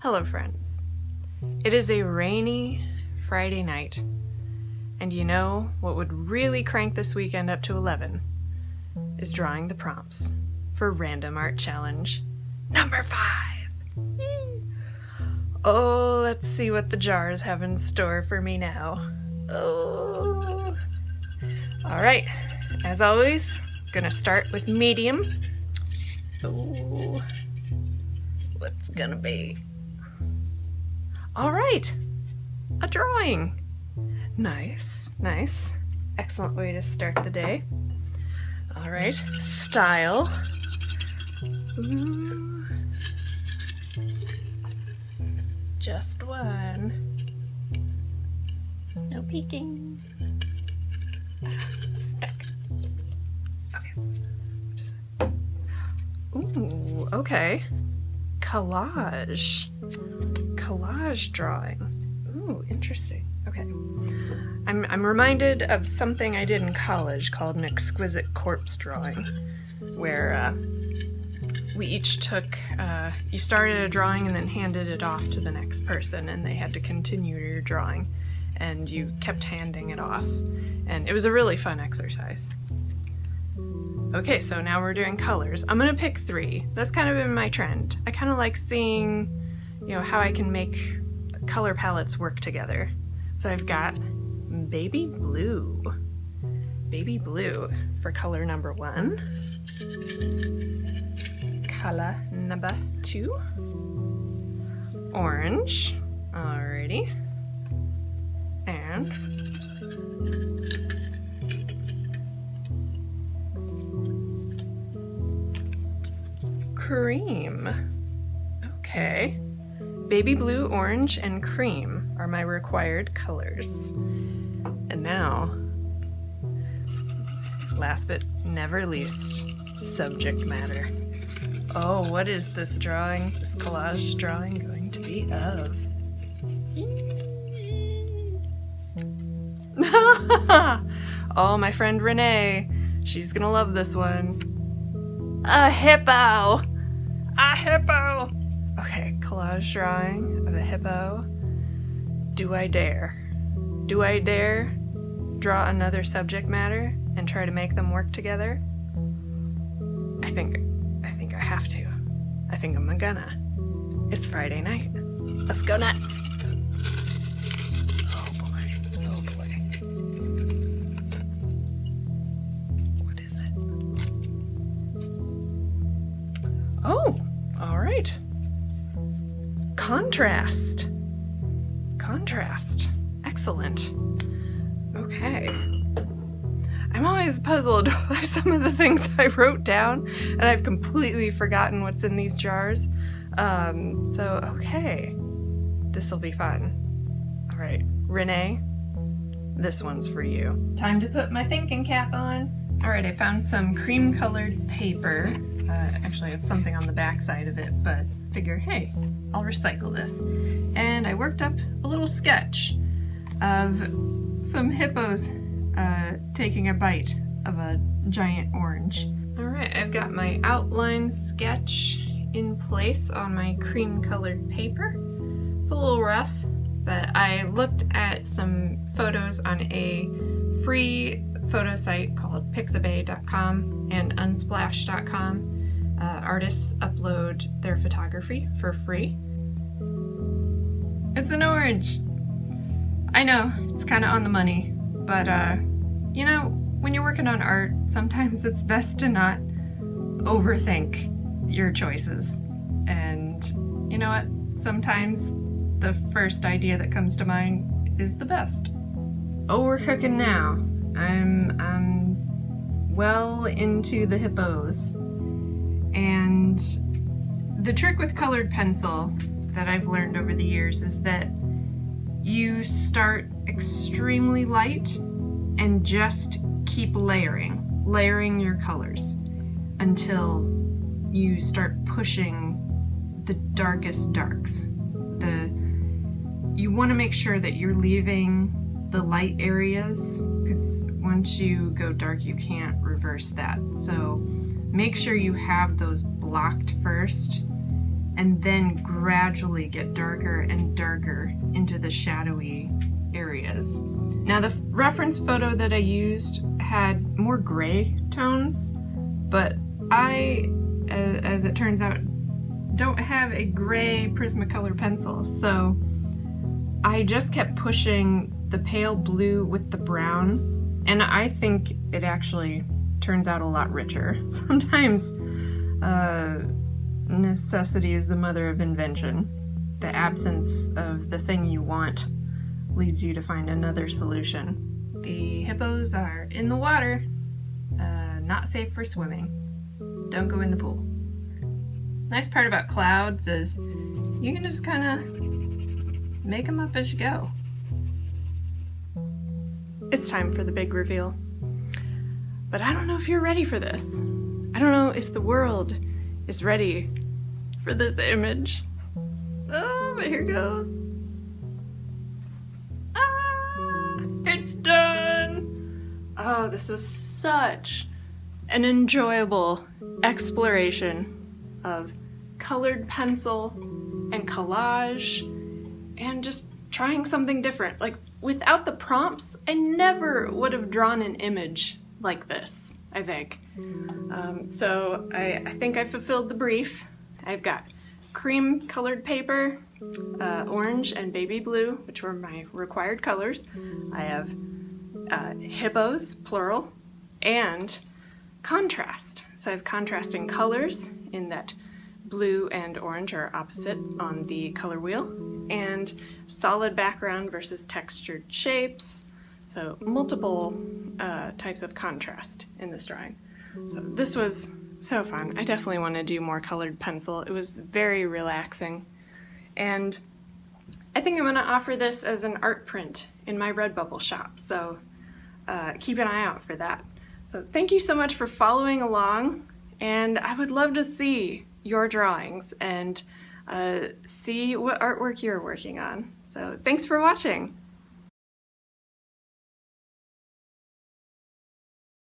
Hello friends. It is a rainy Friday night, and you know what would really crank this weekend up to 11 is drawing the prompts for Random Art Challenge number 5. Oh, let's see what the jars have in store for me now. Oh. Alright, as always, gonna start with medium. Oh, what's gonna be? All right, a drawing. Nice, nice. Excellent way to start the day. All right, style. Ooh. Just one. No peeking. Stuck. Okay. What is it? Ooh, okay. Collage drawing. Ooh, interesting. Okay. I'm reminded of something I did in college called an exquisite corpse drawing, where we each took, you started a drawing and then handed it off to the next person, and they had to continue your drawing, and you kept handing it off, and it was a really fun exercise. Okay, so now we're doing colors. I'm gonna pick 3. That's kind of been my trend. I kind of like seeing, how I can make color palettes work together. So I've got baby blue. Baby blue for color number 1. Color number 2. Orange. Alrighty. And cream. Okay. Baby blue, orange, and cream are my required colors. And now, last but never least, subject matter. Oh, what is this drawing, this collage drawing going to be of? Oh, my friend Renee. She's gonna love this one. A hippo! A hippo! Okay, collage drawing of a hippo. Do I dare? Do I dare draw another subject matter and try to make them work together? I think I have to. I think I'm gonna. It's Friday night. Let's go nuts. Oh boy. Oh boy. What is it? Oh, all right. Contrast. Excellent. Okay. I'm always puzzled by some of the things I wrote down, and I've completely forgotten what's in these jars. Okay. This'll be fun. All right, Renee, this one's for you. Time to put my thinking cap on. All right, I found some cream-colored paper. Actually, there's something on the back side of it, but figure, hey, I'll recycle this. And I worked up a little sketch of some hippos taking a bite of a giant orange. All right, I've got my outline sketch in place on my cream-colored paper. It's a little rough, but I looked at some photos on a free photo site called pixabay.com and unsplash.com. Artists upload their photography for free. It's an orange. I know, it's kind of on the money, but when you're working on art, sometimes it's best to not overthink your choices. And you know what? Sometimes the first idea that comes to mind is the best. Oh, we're cooking now. I'm well into the hippos. And the trick with colored pencil that I've learned over the years is that you start extremely light and just keep layering your colors until you start pushing the darkest darks. You want to make sure that you're leaving the light areas, because once you go dark you can't reverse that. So make sure you have those blocked first and then gradually get darker and darker into the shadowy areas. Now the reference photo that I used had more gray tones, but I, as it turns out, don't have a gray Prismacolor pencil, so I just kept pushing the pale blue with the brown, and I think it actually turns out a lot richer. Sometimes necessity is the mother of invention. The absence of the thing you want leads you to find another solution. The hippos are in the water, not safe for swimming. Don't go in the pool. Nice part about clouds is you can just kind of make them up as you go. It's time for the big reveal. But I don't know if you're ready for this. I don't know if the world is ready for this image. Oh, but here goes. Ah, it's done. Oh, this was such an enjoyable exploration of colored pencil and collage and just trying something different. Like, without the prompts, I never would have drawn an image like this, I think. So I think I fulfilled the brief. I've got cream colored paper, orange and baby blue, which were my required colors. I have hippos, plural, and contrast. So I have contrasting colors in that blue and orange are opposite on the color wheel, and solid background versus textured shapes. So multiple types of contrast in this drawing. So this was so fun. I definitely want to do more colored pencil. It was very relaxing. And I think I'm going to offer this as an art print in my Redbubble shop. So keep an eye out for that. So thank you so much for following along. And I would love to see your drawings and see what artwork you're working on. So thanks for watching.